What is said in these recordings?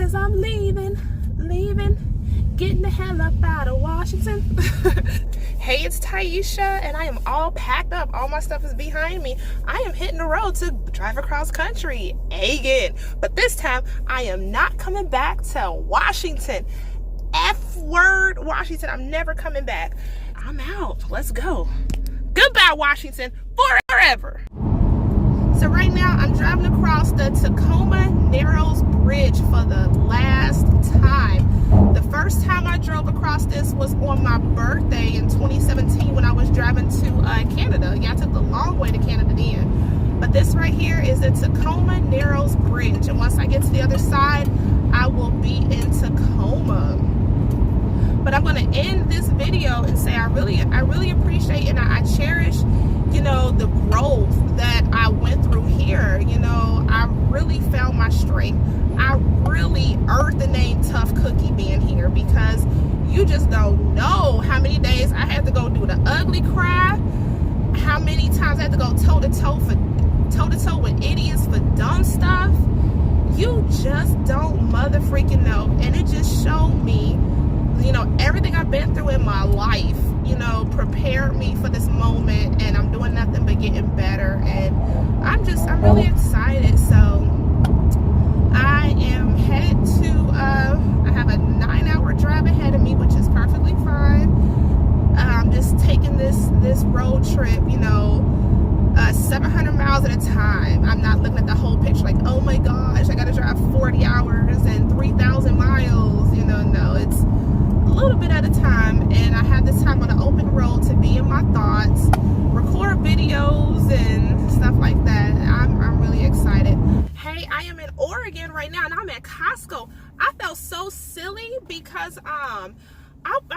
cause I'm leaving, getting the hell up out of Washington. Hey, it's Tieesha, and I am all packed up. All my stuff is behind me. I am hitting the road to drive across country again. But this time, I am not coming back to Washington. F-word Washington. I'm never coming back. I'm out. Let's go. Goodbye, Washington, forever. So right now, I'm driving across the Tacoma Narrows Bridge for the last time. The first time I drove across this was on my birthday in 2017 when I was driving to Canada. Yeah, I took the long way to Canada then. But this right here is the Tacoma Narrows Bridge. And once I get to the other side, I will be in Tacoma. But I'm going to end this video and say I really appreciate and I cherish, you know, the growth that I went through here. You know, I really found my strength. I really earned the name Tough Cookie being here, because you just don't know how many days I had to go do the ugly cry, how many times I had to go toe to toe with idiots for dumb stuff. You just don't mother freaking know. And it just showed me, you know, everything I've been through in my life, you know, prepared me for this moment, and I'm doing nothing but getting better. And I'm really excited. So I am headed to, I have a 9-hour drive ahead of me, which is perfectly fine. I'm just taking this road trip, you know, 700 miles at a time. I'm not looking at the whole picture like, oh my gosh, I got to drive 40 hours and 3,000 miles, you know. No, it's a little bit at a time, and I have this time on an open road to be in my thoughts, record videos and stuff like that. I'm really excited. Hey, I am in Oregon right now, and I'm at Costco. I felt so silly because I'm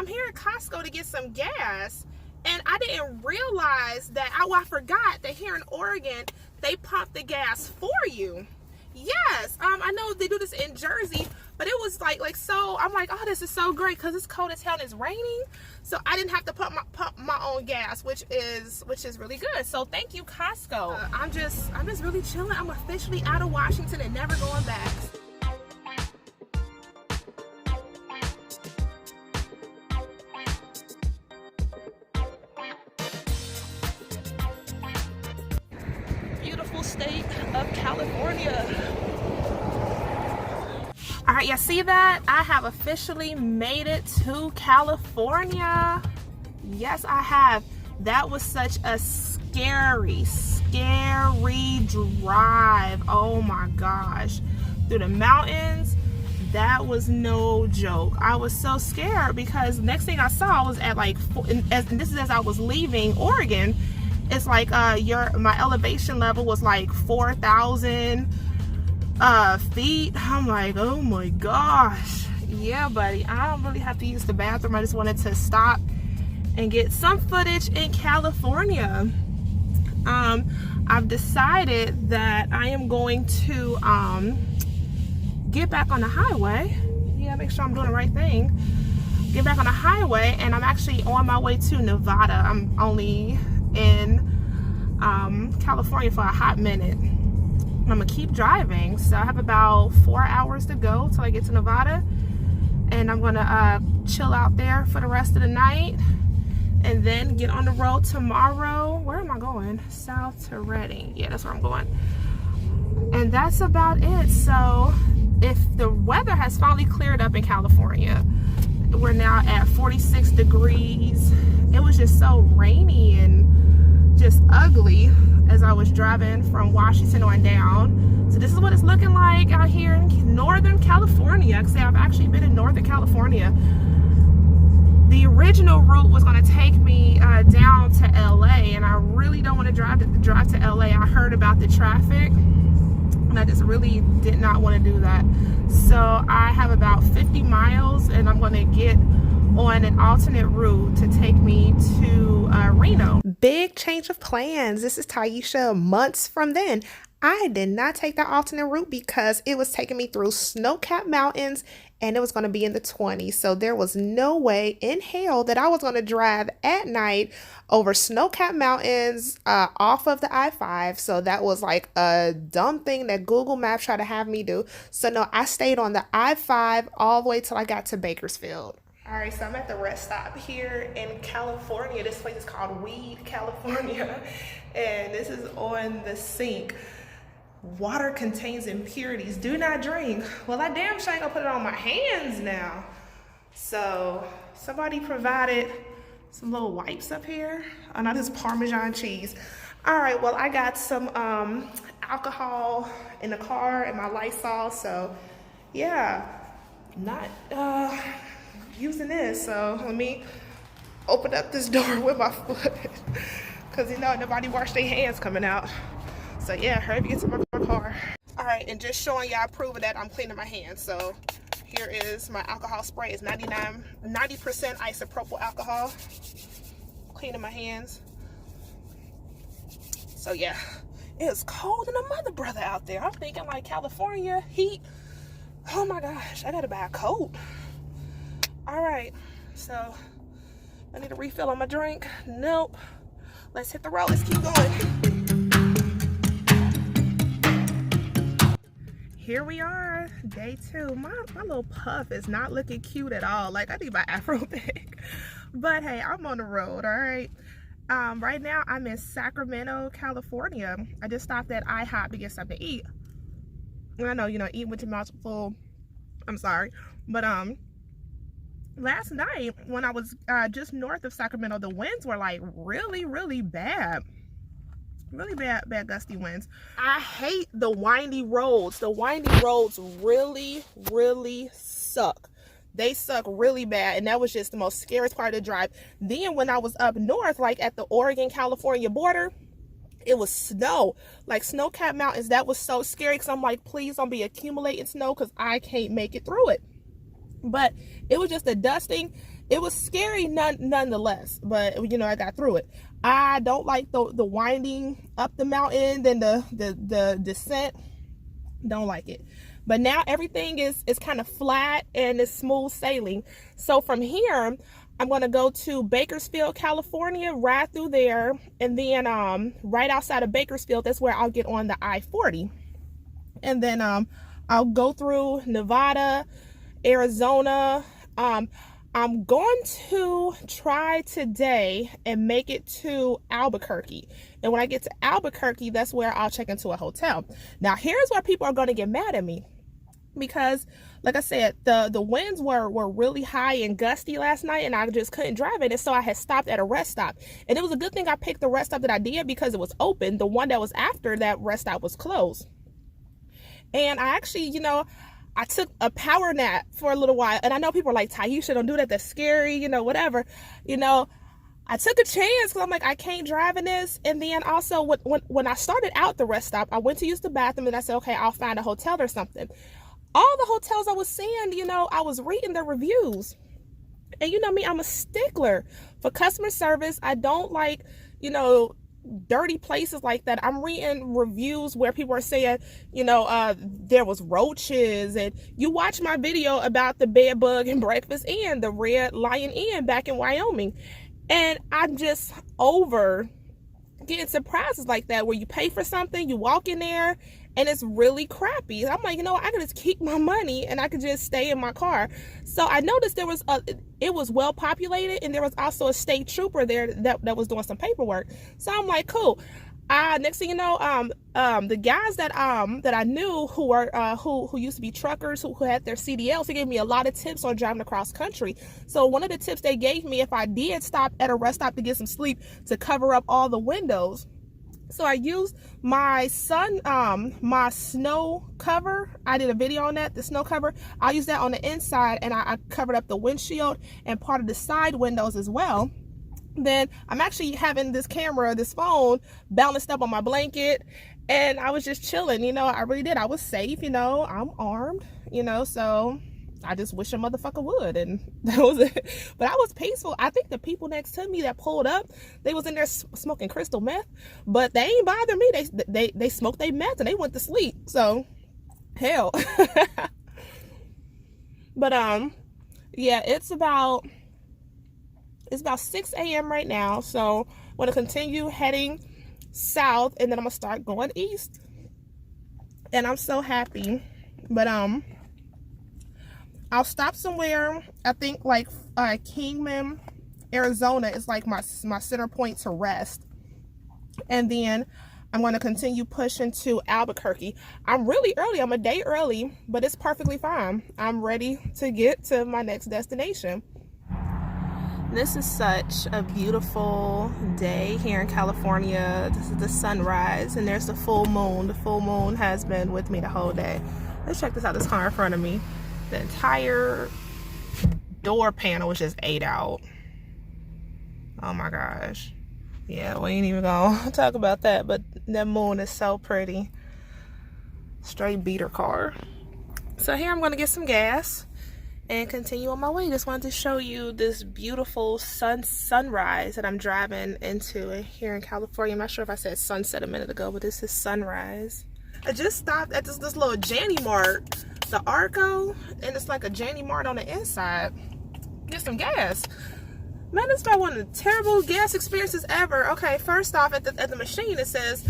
here at Costco to get some gas, and I didn't realize that I forgot that here in Oregon they pump the gas for you. Yes, I know they do this in Jersey, but it was like so. I'm like, oh, this is so great because it's cold as hell and it's raining, so I didn't have to pump my own gas, which is really good. So thank you, Costco. I'm just really chilling. I'm officially out of Washington and never going back. Beautiful state of California. All right, you see that? I have officially made it to California. Yes, I have. That was such a scary drive. Oh my gosh. Through the mountains. That was no joke. I was so scared because next thing I saw was at like, and this is as I was leaving Oregon, it's like my elevation level was like 4,000 feet. I'm like, oh my gosh. Yeah, buddy, I don't really have to use the bathroom. I just wanted to stop and get some footage in California. I've decided that I am going to get back on the highway. Yeah, make sure I'm doing the right thing. Get back on the highway, and I'm actually on my way to Nevada. I'm only in California for a hot minute. I'm gonna keep driving, so I have about 4 hours to go till I get to Nevada, and I'm gonna chill out there for the rest of the night and then get on the road tomorrow. Where am I going? South to Redding. Yeah, that's where I'm going. And that's about it. So if the weather has finally cleared up in California, we're now at 46 degrees. It was just so rainy and just ugly as I was driving from Washington on down. So this is what it's looking like out here in Northern California. Like I say, I've actually been in Northern California. The original route was going to take me down to LA, and I really don't want to drive to LA. I heard about the traffic, and I just really did not want to do that. So I have about 50 miles, and I'm going to get on an alternate route to take me to Reno. Big change of plans. This is Tieesha months from then. I did not take that alternate route because it was taking me through snow-capped mountains and it was going to be in the 20s. So there was no way in hell that I was going to drive at night over snow-capped mountains off of the I-5. So that was like a dumb thing that Google Maps tried to have me do. So no, I stayed on the I-5 all the way till I got to Bakersfield. All right, so I'm at the rest stop here in California. This place is called Weed, California, and this is on the sink. Water contains impurities. Do not drink. Well, I damn sure ain't gonna put it on my hands now. So somebody provided some little wipes up here. Oh, no, this is Parmesan cheese. All right, well, I got some alcohol in the car and my Lysol. So yeah, not using this. So let me open up this door with my foot because you know nobody washed their hands coming out. So yeah, hurry to get to my car. All right, and just showing y'all proof of that I'm cleaning my hands. So here is my alcohol spray. It's 90% isopropyl alcohol. Cleaning my hands. So yeah, it's cold and a mother brother out there. I'm thinking like California heat. Oh my gosh, I gotta buy a coat. All right, so I need a refill on my drink. Nope. Let's hit the road. Let's keep going. Here we are, day 2. My little puff is not looking cute at all. Like, I need my afro back. But hey, I'm on the road, all right? Right now, I'm in Sacramento, California. I just stopped at IHOP to get something to eat. And I know, you know, eating with your mouth full, I'm sorry. But last night, when I was just north of Sacramento, the winds were like really bad. Really bad gusty winds. I hate the windy roads. The windy roads really suck. They suck really bad, and that was just the most scariest part of the drive. Then when I was up north, like at the Oregon-California border, it was snow, like snow-capped mountains. That was so scary because I'm like, please don't be accumulating snow because I can't make it through it. But it was just a dusting. It was scary nonetheless, but you know, I got through it. I don't like the winding up the mountain, then the descent. Don't like it. But now everything is kind of flat and it's smooth sailing. So from here, I'm going to go to Bakersfield, California, ride through there, and then right outside of Bakersfield, that's where I'll get on the I-40. And then I'll go through Nevada, Arizona. I'm going to try today and make it to Albuquerque. And when I get to Albuquerque, that's where I'll check into a hotel. Now, here's where people are going to get mad at me. Because, like I said, the winds were really high and gusty last night, and I just couldn't drive it. And so I had stopped at a rest stop. And it was a good thing I picked the rest stop that I did because it was open. The one that was after that rest stop was closed. And I actually, you know, I took a power nap for a little while, and I know people are like, Tieesha, don't do that, that's scary, you know, whatever. You know, I took a chance because I'm like, I can't drive in this. And then also when I started out the rest stop, I went to use the bathroom and I said, okay, I'll find a hotel or something. All the hotels I was seeing, you know, I was reading the reviews. And you know me, I'm a stickler for customer service. I don't like, you know, dirty places like that. I'm reading reviews where people are saying, you know, there was roaches, and you watch my video about the bed bug and breakfast inn, the Red Lion Inn back in Wyoming, and I'm just over getting surprises like that where you pay for something, you walk in there and it's really crappy. I'm like, you know what, I could just keep my money and I could just stay in my car. So I noticed there was it was well populated, and there was also a state trooper there that was doing some paperwork. So I'm like, cool. Next thing you know, the guys that I knew who were who used to be truckers who had their CDLs, they gave me a lot of tips on driving across country. So one of the tips they gave me, if I did stop at a rest stop to get some sleep, to cover up all the windows. So I used my my snow cover. I did a video on that, the snow cover. I used that on the inside, and I covered up the windshield and part of the side windows as well. Then I'm actually having this camera, this phone, balanced up on my blanket, and I was just chilling, you know. I really did. I was safe, you know. I'm armed, you know, so I just wish a motherfucker would, and that was it. But I was peaceful. I think the people next to me that pulled up, they was in there smoking crystal meth, but they ain't bother me. They smoked their meth and they went to sleep. So hell. But yeah, it's about 6 a.m. right now, so I'm gonna continue heading south, and then I'm gonna start going east. And I'm so happy. But I'll stop somewhere. I think like Kingman, Arizona is like my center point to rest, and then I'm going to continue pushing to Albuquerque. I'm really early. I'm a day early, but it's perfectly fine. I'm ready to get to my next destination. This is such a beautiful day here in California. This is the sunrise, and there's the full moon. The full moon has been with me the whole day. Let's check this out. This car in front of me. The entire door panel was just ate out. Oh my gosh. Yeah, we ain't even gonna talk about that, but that moon is so pretty. Straight beater car. So here I'm gonna get some gas and continue on my way. Just wanted to show you this beautiful sunrise that I'm driving into here in California. I'm not sure if I said sunset a minute ago, but this is sunrise. I just stopped at this little Janny Mart, the Arco, and it's like a Janny Mart on the inside. Get some gas. Man, this is about one of the terrible gas experiences ever. Okay, first off, at the machine it says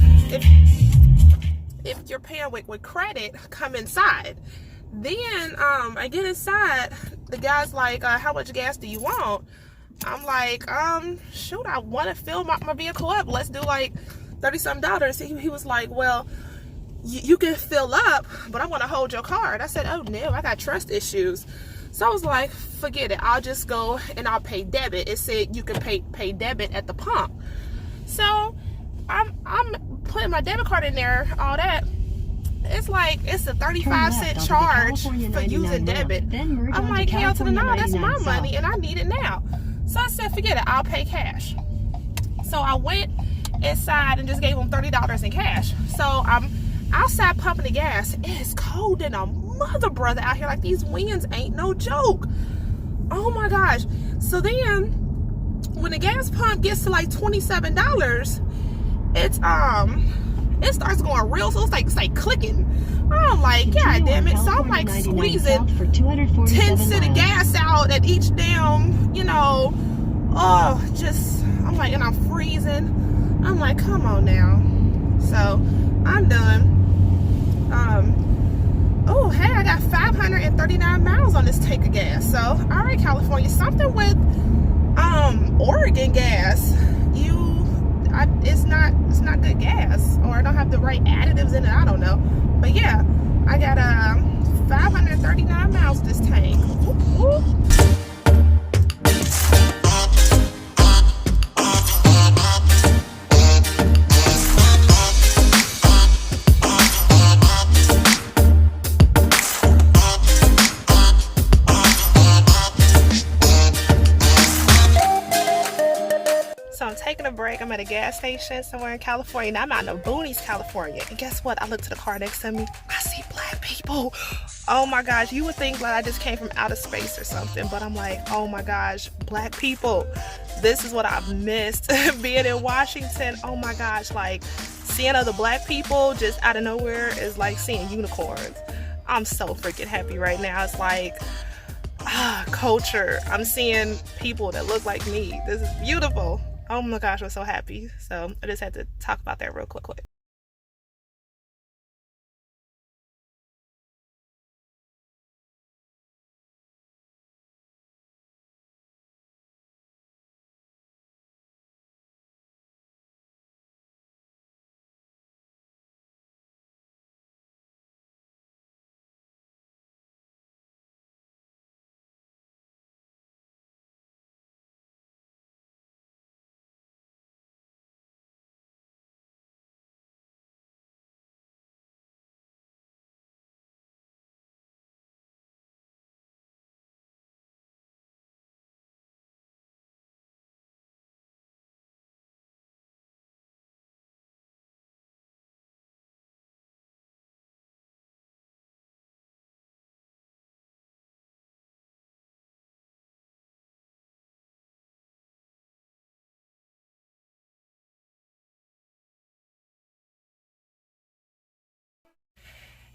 if you're paying with credit, come inside. Then I get inside, the guy's like, how much gas do you want? I'm like, shoot, I want to fill my vehicle up. Let's do like $30-something. He was like, well, you can fill up, but I want to hold your card. I said, oh no, I got trust issues. So I was like, forget it. I'll just go and I'll pay debit. It said you can pay debit at the pump. So I'm putting my debit card in there, all that. It's like it's a 35-cent charge for using debit. I'm like, hell to the no, that's my money and I need it now. So I said, forget it, I'll pay cash. So I went inside and just gave him $30 in cash. So I'm outside pumping the gas. It is cold in a mother brother out here. Like, these winds ain't no joke. Oh my gosh. So then when the gas pump gets to like $27, it starts going real slow. It's like clicking. I'm like, god damn it. So I'm like squeezing 10 cents of gas out at each damn, you know, I'm like, and I'm freezing. I'm like, come on now. So I'm done. Oh, hey, I got 539 miles on this tank of gas. So, all right, California, something with Oregon gas. It's not good gas, or I don't have the right additives in it. I don't know, but yeah, I got 539 miles this tank. Whoop, whoop. So I'm taking a break. I'm at a gas station somewhere in California. Now I'm out in the boonies, California. And guess what? I look to the car next to me. I see black people. Oh my gosh. You would think that I just came from outer space or something. But I'm like, oh my gosh, black people. This is what I've missed being in Washington. Oh my gosh. Like, seeing other black people just out of nowhere is like seeing unicorns. I'm so freaking happy right now. It's like, culture. I'm seeing people that look like me. This is beautiful. Oh my gosh, I'm so happy. So I just had to talk about that real quick.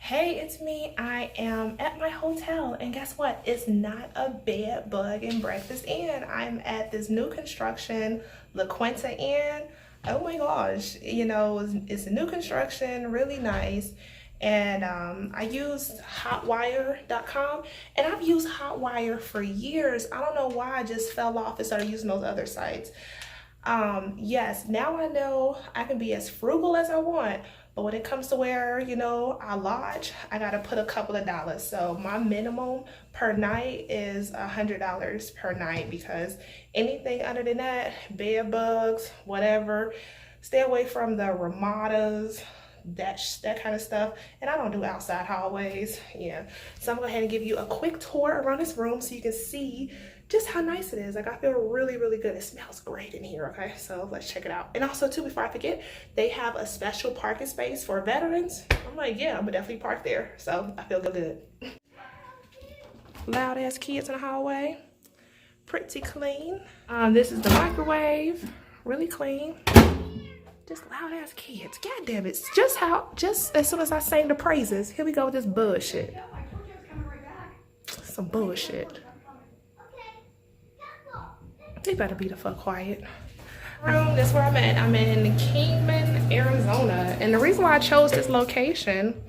Hey, it's me. I am at my hotel, and guess what? It's not a bed, bug, and breakfast inn. I'm at this new construction, La Quinta Inn. Oh my gosh, you know, it's a new construction, really nice. And I used hotwire.com, and I've used Hotwire for years. I don't know why I just fell off and started using those other sites. Yes, now I know I can be as frugal as I want, but when it comes to where, you know, I lodge, I gotta put a couple of dollars. So my minimum per night is $100 per night, because anything under than that, bed bugs, whatever, stay away from the Ramadas, that kind of stuff. And I don't do outside hallways. Yeah, so I'm gonna go ahead and give you a quick tour around this room so you can see just how nice it is. Like, I feel really, really good. It smells great in here. Okay, so let's check it out. And also too, before I forget, they have a special parking space for veterans. I'm like, yeah, I'm gonna definitely park there, so I feel good. Loud ass kids in the hallway, pretty clean. This is the microwave, really clean. Just loud ass kids. God damn it. Just as soon as I sang the praises, here we go with this bullshit. Some bullshit. They better be the fuck quiet. That's where I'm at. I'm in Kingman, Arizona. And the reason why I chose this location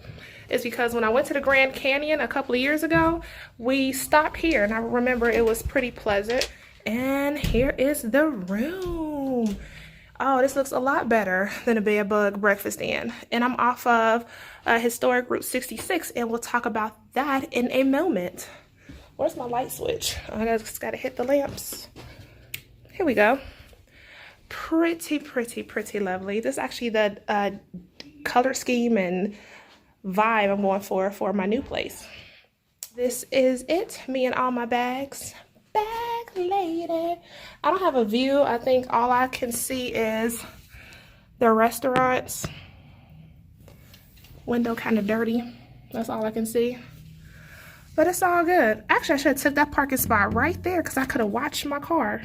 is because when I went to the Grand Canyon a couple of years ago, we stopped here, and I remember it was pretty pleasant. And here is the room. Oh, this looks a lot better than a bed bug breakfast inn. And I'm off of historic Route 66, and we'll talk about that in a moment. Where's my light switch? I just gotta hit the lamps. Here we go. Pretty, pretty, pretty lovely. This is actually the color scheme and vibe I'm going for my new place. This is it. Me and all my bags. Bag lady. I don't have a view. I think all I can see is the restaurants. Window kind of dirty. That's all I can see. But it's all good. Actually, I should have took that parking spot right there, because I could have watched my car.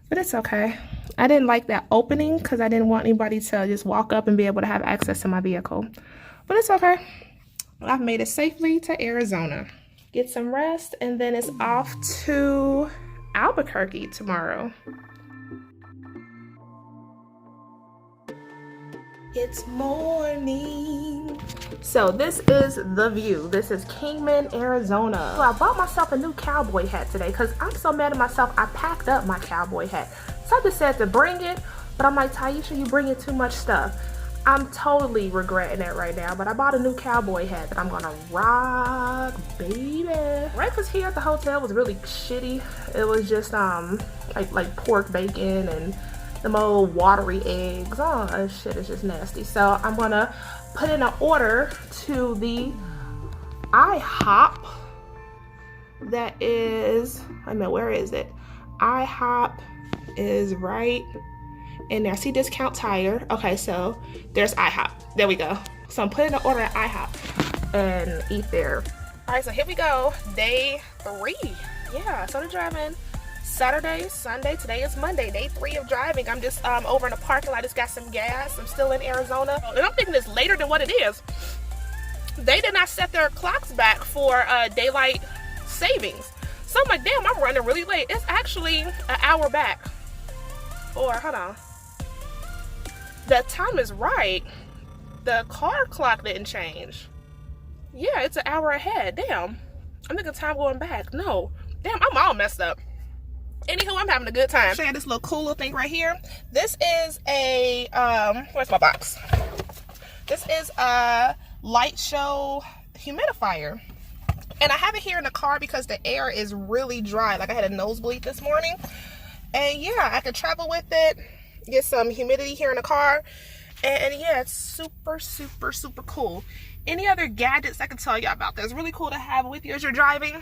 But it's okay. I didn't like that opening because I didn't want anybody to just walk up and be able to have access to my vehicle. But it's okay. I've made it safely to Arizona. Get some rest, and then it's off to Albuquerque tomorrow. It's morning. So this is the view. This is Kingman, Arizona. So I bought myself a new cowboy hat today because I'm so mad at myself. I packed up my cowboy hat. Something said to bring it, but I'm like, Tieesha, you bringing too much stuff. I'm totally regretting that right now, but I bought a new cowboy hat that I'm gonna rock, baby. Breakfast here at the hotel was really shitty. It was just like pork bacon and them old watery eggs. Oh, that shit is just nasty. So I'm gonna put in an order to the IHOP. That is, I mean, where is it? IHOP is right in there. See discount tire. Okay, so there's IHOP. There we go. So I'm putting an order at IHOP and eat there. All right, so here we go. Day 3. Yeah, so the driving. Saturday, Sunday, today is Monday, day 3 of driving. I'm just over in the parking lot, just got some gas. I'm still in Arizona. And I'm thinking it's later than what it is. They did not set their clocks back for daylight savings. So I'm like, damn, I'm running really late. It's actually an hour back. Or, hold on. The time is right. The car clock didn't change. Yeah, it's an hour ahead. Damn. I'm thinking time going back. No. Damn, I'm all messed up. Anywho, I'm having a good time. Show you this little cooler thing right here. This is a, where's my box? This is a light show humidifier. And I have it here in the car because the air is really dry. Like, I had a nosebleed this morning. And yeah, I could travel with it, get some humidity here in the car. And yeah, it's super, super, super cool. Any other gadgets I can tell you about that's really cool to have with you as you're driving?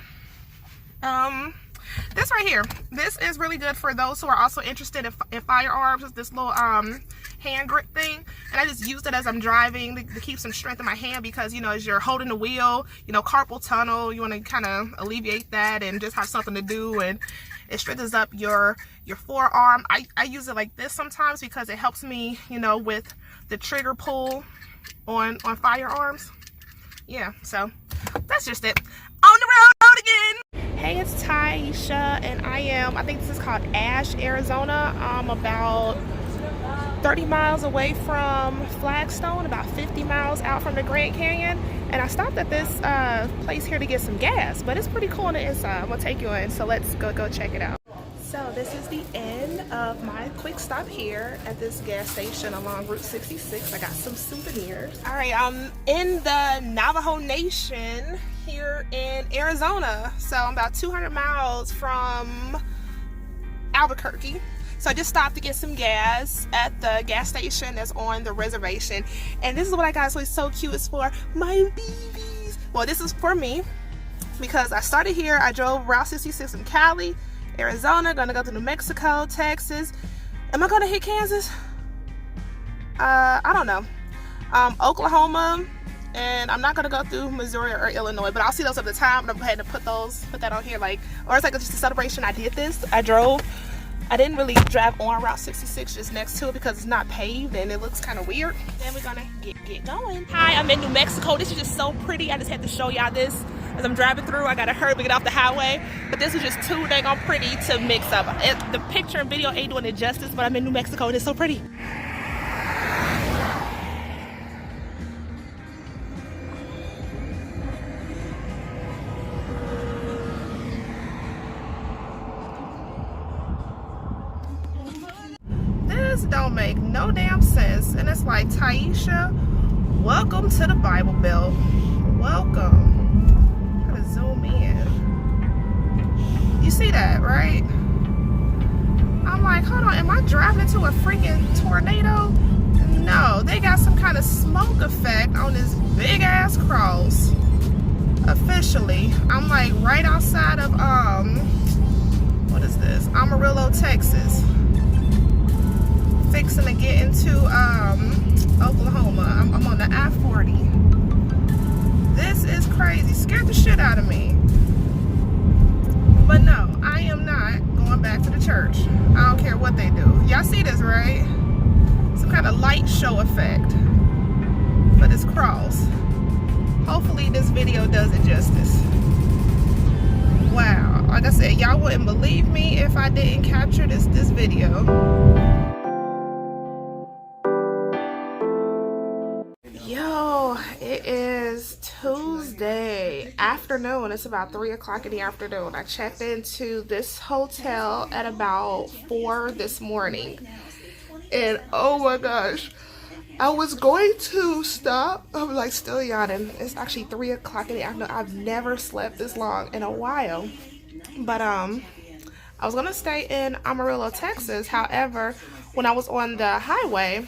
This right here, this is really good for those who are also interested in firearms. It's this little hand grip thing, and I just used it as I'm driving to keep some strength in my hand, because, you know, as you're holding the wheel, you know, carpal tunnel, you want to kind of alleviate that and just have something to do, and it strengthens up your forearm. I use it like this sometimes because it helps me, you know, with the trigger pull on firearms. yeah, so that's just it. On the road again. Hey, it's Tieesha, and I think this is called Ash, Arizona. I'm about 30 miles away from Flagstone, about 50 miles out from the Grand Canyon, and I stopped at this place here to get some gas, but it's pretty cool on the inside. I'm gonna take you in, so let's go check it out. So this is the end of my quick stop here at this gas station along Route 66. I got some souvenirs. All right, I'm in the Navajo Nation here in Arizona. So I'm about 200 miles from Albuquerque. So I just stopped to get some gas at the gas station that's on the reservation. And this is what I got, so it's so cute. It's for my babies. Well, this is for me because I started here. I drove Route 66 in Cali, Arizona, gonna go to New Mexico, Texas. Am I gonna hit Kansas? I don't know. Oklahoma, and I'm not gonna go through Missouri or Illinois, but I'll see those at the time. I'm gonna go ahead and put that on here, like, or it's like just a celebration. I did this. I didn't really drive on Route 66 just next to it because it's not paved and it looks kind of weird. Then we're gonna get going. Hi, I'm in New Mexico. This is just so pretty. I just had to show y'all this as I'm driving through. I gotta hurry to get off the highway, but this is just too dang on pretty to mix up. The picture and video ain't doing it justice, but I'm in New Mexico and it's so pretty. This don't make no damn sense, and it's like, Tieesha, welcome to the Bible Belt. Welcome. Gotta zoom in. You see that, right? I'm like, hold on, am I driving into a freaking tornado? No, they got some kind of smoke effect on this big ass cross. Officially, I'm like right outside of what is this? Amarillo, Texas. Fixing to get into Oklahoma. I'm on the I-40. This is crazy. Scared the shit out of me. But no, I am not going back to the church. I don't care what they do. Y'all see this, right? Some kind of light show effect for this cross. Hopefully this video does it justice. Wow. Like I said, y'all wouldn't believe me if I didn't capture this video. Yo, it is Tuesday afternoon. It's about 3 o'clock in the afternoon. I checked into this hotel at about 4 this morning. And oh my gosh, I was going to stop. I'm like still yawning. It's actually 3 o'clock in the afternoon. I've never slept this long in a while. But I was gonna stay in Amarillo, Texas. However, when I was on the highway,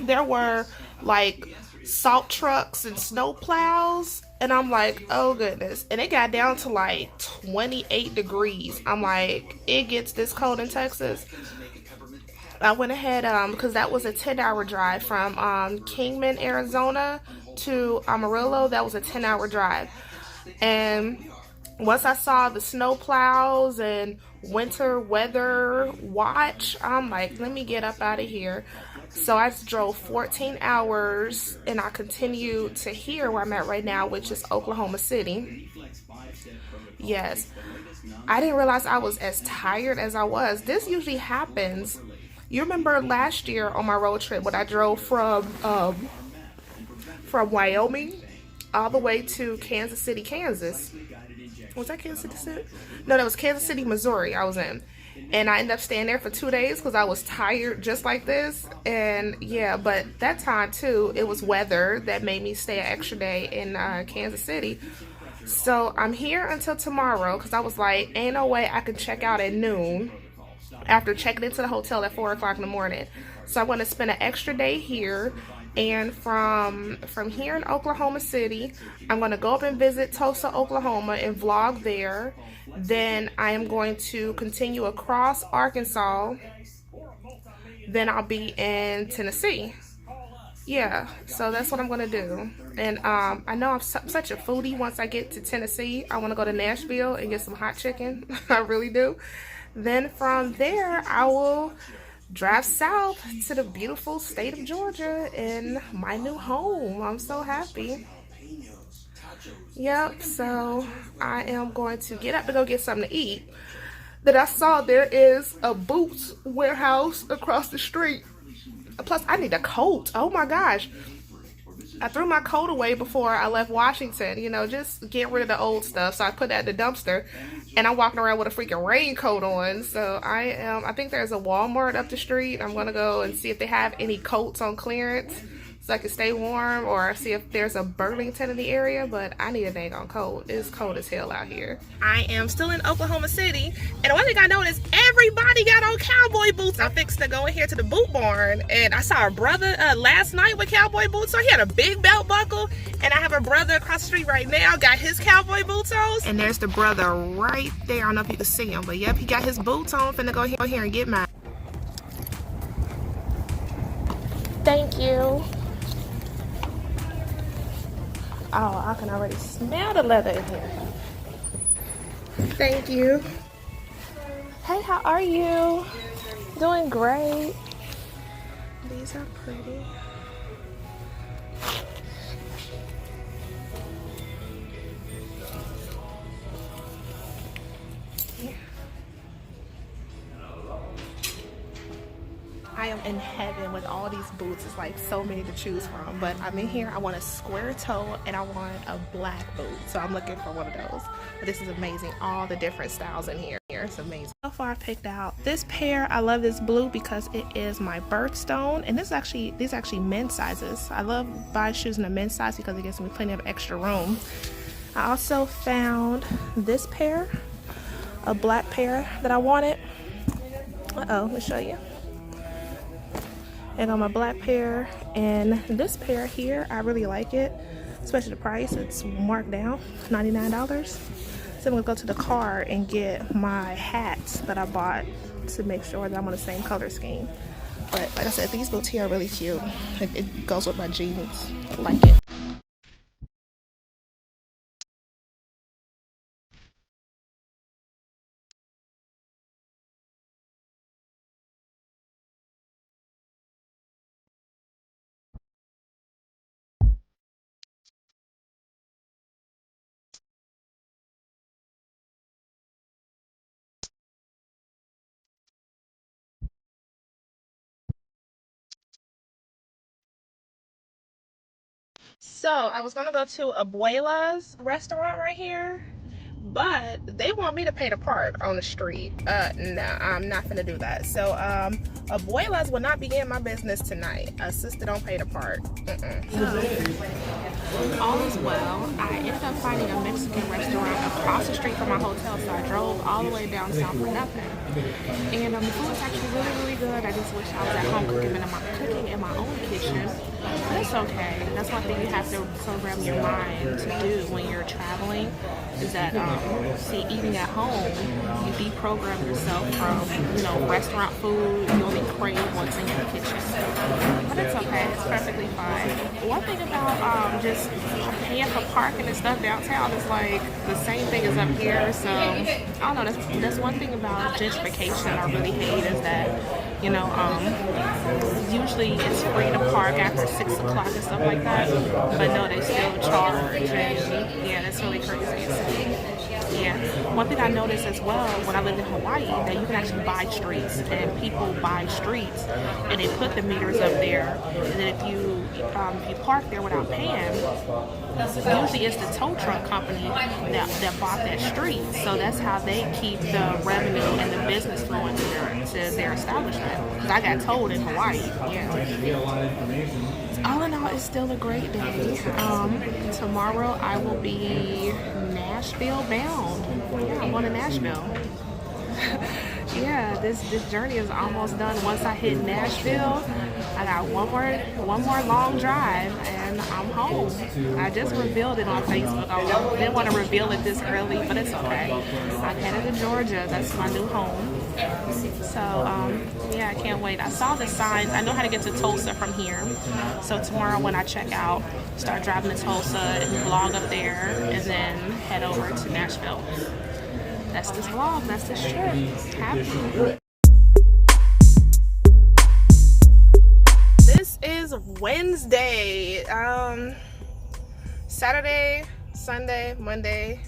there were like salt trucks and snow plows, and I'm like, oh goodness. And it got down to like 28 degrees. I'm like, it gets this cold in Texas. I went ahead because that was a 10-hour drive from Kingman, Arizona to Amarillo. That was a 10-hour drive. And once I saw the snow plows and winter weather watch, I'm like, let me get up out of here. So I drove 14 hours and I continued to here where I'm at right now, which is Oklahoma City. Yes, I didn't realize I was as tired as I was. This usually happens. You remember last year on my road trip when I drove from Wyoming all the way to Kansas City, Kansas. Was that Kansas City? No, that was Kansas City, Missouri I was in. And I ended up staying there for 2 days because I was tired just like this. And yeah, but that time too, it was weather that made me stay an extra day in Kansas City. So I'm here until tomorrow because I was like, ain't no way I can check out at noon after checking into the hotel at 4 o'clock in the morning. So I'm going to spend an extra day here. And from here in Oklahoma City, I'm going to go up and visit Tulsa, Oklahoma and vlog there. Then I am going to continue across Arkansas. Then I'll be in Tennessee. Yeah, so that's what I'm going to do. And I know I'm such a foodie. Once I get to Tennessee, I want to go to Nashville and get some hot chicken. I really do. Then from there, I will drive south to the beautiful state of Georgia in my new home. I'm so happy. Yep, so I am going to get up to go get something to eat. Then I saw there is a boots warehouse across the street. Plus, I need a coat. Oh my gosh. I threw my coat away before I left Washington, you know, just get rid of the old stuff. So I put that in the dumpster, and I'm walking around with a freaking raincoat on. So I think there's a Walmart up the street. I'm gonna go and see if they have any coats on clearance so I can stay warm, or see if there's a Burlington in the area. But I need a dang on coat. It's cold as hell out here. I am still in Oklahoma City, and one thing I noticed, everybody got on cowboy boots. I'm fixing to go in here to the boot barn, and I saw a brother last night with cowboy boots on. He had a big belt buckle, and I have a brother across the street right now got his cowboy boots on. And there's the brother right there. I don't know if you can see him, but yep, he got his boots on. Finna go here and get mine. Thank you. Oh, I can already smell the leather in here. Thank you. Hey, how are you? Doing great. These are pretty. I am in heaven with all these boots. It's like so many to choose from, but I'm in here. I want a square toe and I want a black boot, so I'm looking for one of those. But this is amazing, all the different styles in here. It's amazing. So far I picked out this pair. I love this blue because it is my birthstone, and these actually men's sizes. I love buying shoes in a men's size because it gives me plenty of extra room. I also found this pair, a black pair that I wanted. Let me show you. And on my black pair, and this pair here, I really like it, especially the price. It's marked down, $99. So I'm gonna go to the car and get my hats that I bought to make sure that I'm on the same color scheme. But like I said, these boots here are really cute. It goes with my jeans. I like it. So I was gonna go to Abuela's restaurant right here, but they want me to pay to park on the street. No, I'm not gonna do that. So Abuela's will not be in my business tonight. Sister, don't pay to park. All is well. I ended up finding a Mexican restaurant across the street from my hotel, so I drove all the way down south for nothing. And the food is actually really, really good. I just wish I was at home cooking in my own kitchen. But it's okay. That's one thing you have to program your mind to do when you're traveling, is that eating at home, you deprogram yourself from, restaurant food. You only crave what's in your kitchen. But it's okay. It's perfectly fine. One thing about just paying for parking and stuff downtown is like the same thing as up here. So I don't know. That's one thing about gentrification I really hate, is that usually it's free to park after 6 o'clock and stuff like that, but no, they still charge, and yeah, that's really crazy. Yeah, one thing I noticed as well when I lived in Hawaii, that you can actually buy streets, and people buy streets, and they put the meters up there, and then if you park there without paying, usually it's the tow truck company that bought that street, so that's how they keep the revenue and the business flowing to their establishment. Because I got towed in Hawaii. Yeah. All in all, it's still a great day. Tomorrow I will be Nashville bound. Yeah, I'm going to Nashville. Yeah, this journey is almost done. Once I hit Nashville, I got one more long drive and I'm home. I just revealed it on Facebook. I didn't want to reveal it this early, but it's okay. I'm headed to Georgia. That's my new home. So yeah, I can't wait. I saw the signs. I know how to get to Tulsa from here. So tomorrow when I check out, start driving to Tulsa and vlog up there, and then head over to Nashville. That's this vlog. That's this trip. Happy. This is Wednesday. Saturday Sunday, Monday.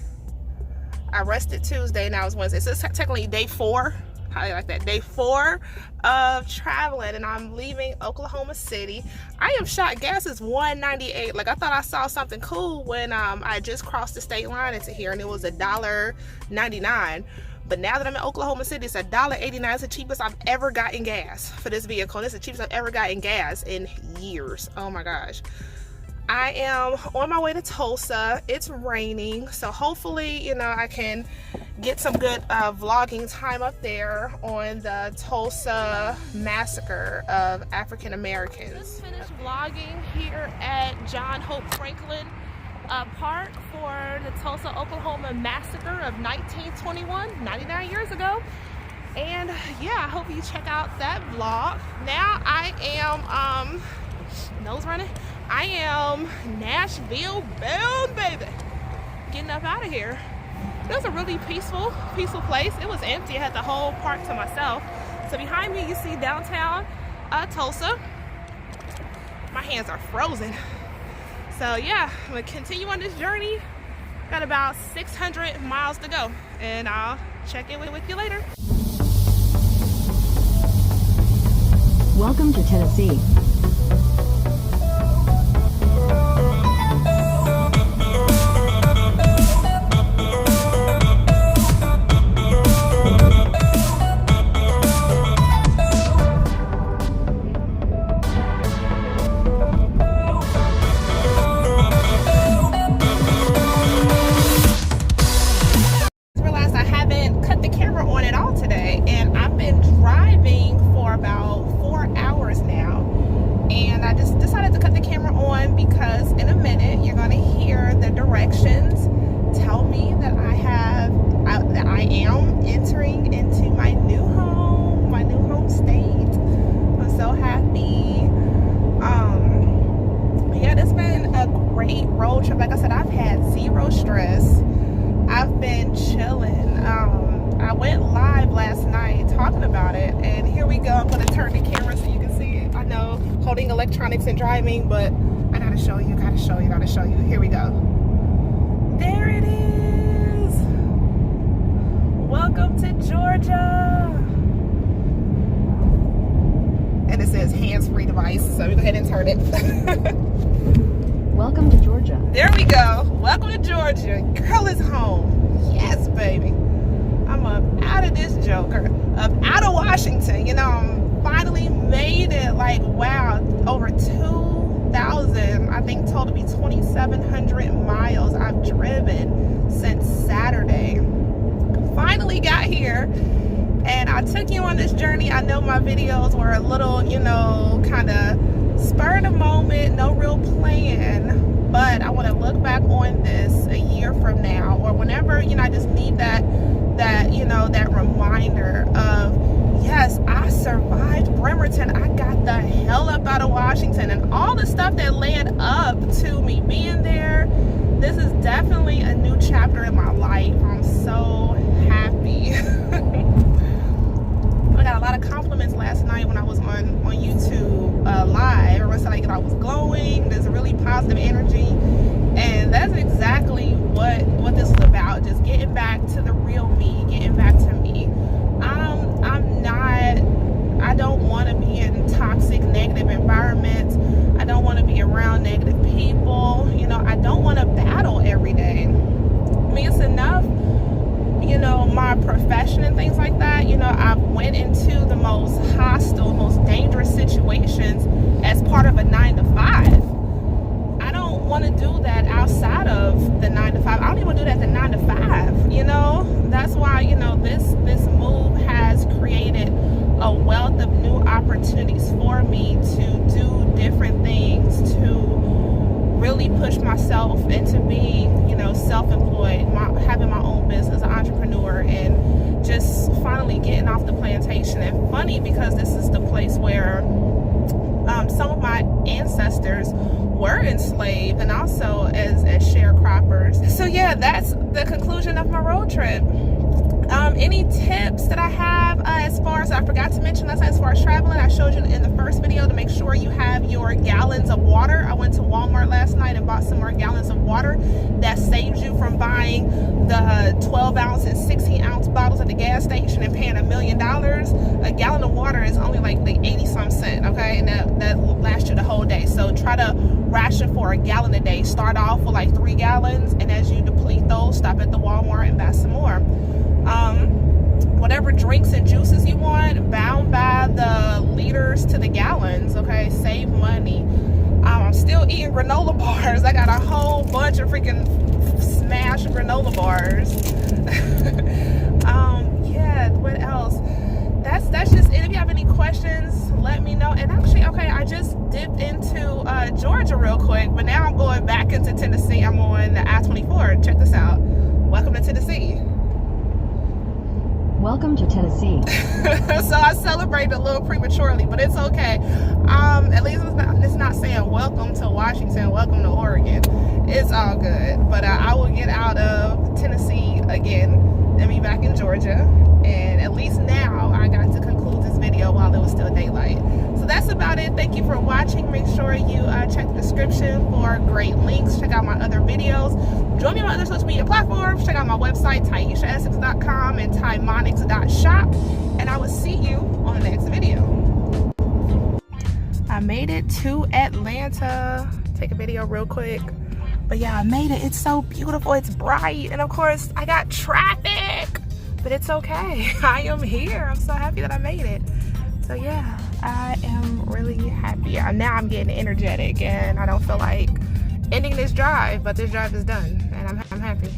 I rested Tuesday, now it's Wednesday. So it's technically day 4. How do you like that? Day 4 of traveling, and I'm leaving Oklahoma City. I am shocked. Gas is $1.98. Like, I thought I saw something cool when I just crossed the state line into here, and it was $1.99. But now that I'm in Oklahoma City, it's $1.89. It's the cheapest I've ever gotten gas for this vehicle. This is the cheapest I've ever gotten gas in years. Oh my gosh. I am on my way to Tulsa. It's raining, so hopefully, you know, I can get some good vlogging time up there on the Tulsa massacre of African Americans. Just finished vlogging here at John Hope Franklin Park for the Tulsa, Oklahoma massacre of 1921, 99 years ago. And yeah, I hope you check out that vlog. Now I am nose running. I am Nashville bound, baby. Getting up out of here. It was a really peaceful place. It was empty. I had the whole park to myself. So behind me you see downtown Tulsa. My hands are frozen. So yeah, I'm gonna continue on this journey. Got about 600 miles to go, and I'll check in with you later. Welcome to Tennessee. Electronics and driving, but I gotta show you. Here we go. There it is. Welcome to Georgia. And it says hands-free device, so we go ahead and turn it. Welcome to Georgia. There we go. Welcome to Georgia. Girl is home. Yes, baby. I'm up out of this joker. Up out of Washington. You know, I'm finally made it. Like, wow, over 2,000, I think total to be 2,700 miles I've driven since Saturday. Finally got here, and I took you on this journey. I know my videos were a little, you know, kind of spur of the moment, no real plan, but I want to look back on this a year from now, or whenever, you know, I just need that you know, that reminder of, yes, I survived Bremerton. I got the hell up out of Washington, and all the stuff that led up to me being there. This is definitely a new chapter in my life. I'm so happy. I got a lot of compliments last night when I was on YouTube live. Everyone said like I was glowing. There's a really positive energy, and that's exactly what this is about. Just getting back to the real me, getting back to me. I don't want to be in toxic, negative environments. I don't want to be around negative people. You know, I don't want to battle every day. I mean, it's enough, you know, my profession and things like that. You know, I've went into the most hostile, most dangerous situations as part of a 9-to-5. I don't want to do that outside of the 9-to-5. I don't even do that the 9-to-5. You know, that's why, you know, this move has created a wealth of new opportunities for me to do different things, to really push myself into being, you know, self-employed, having my own business, an entrepreneur, and just finally getting off the plantation. And funny, because this is the place where some of my ancestors were enslaved, and also as sharecroppers. So yeah, that's the conclusion of my road trip. Any tips that I have as far as, I forgot to mention last night, as far as traveling, I showed you in the first video to make sure you have your gallons of water. I went to Walmart last night and bought some more gallons of water. That saves you from buying the 12 ounce and 16 ounce bottles at the gas station and paying $1 million. A gallon of water is only like 80 some cents, okay? And that will last you the whole day. So try to ration for a gallon a day. Start off with like 3 gallons, and as you deplete those, stop at the Walmart and buy some more. Whatever drinks and juices you want, bound by the liters to the gallons, okay? Save money. I'm still eating granola bars. I got a whole bunch of freaking smashed granola bars. Yeah, what else? That's just it. If you have any questions, let me know. And actually, okay, I just dipped into Georgia real quick, but now I'm going back into Tennessee. I'm on the I-24. Check this out. Welcome to Tennessee. Welcome to Tennessee. So I celebrated a little prematurely, but it's okay. At least it's not saying welcome to Washington, welcome to Oregon. It's all good. But I will get out of Tennessee again and be back in Georgia. And at least now I got to conclude this video while it was still daylight. So that's about it. Thank you for watching. Make sure you check the description for great links. Check out my other videos. Join me on my other social media platforms. Check out my website, TieeshaEssex.com and TieMonics.shop. And I will see you on the next video. I made it to Atlanta. Take a video real quick. But yeah, I made it. It's so beautiful. It's bright. And of course, I got traffic. But it's okay. I am here. I'm so happy that I made it. So yeah, I am really happy. Now I'm getting energetic and I don't feel like ending this drive, but this drive is done and I'm happy.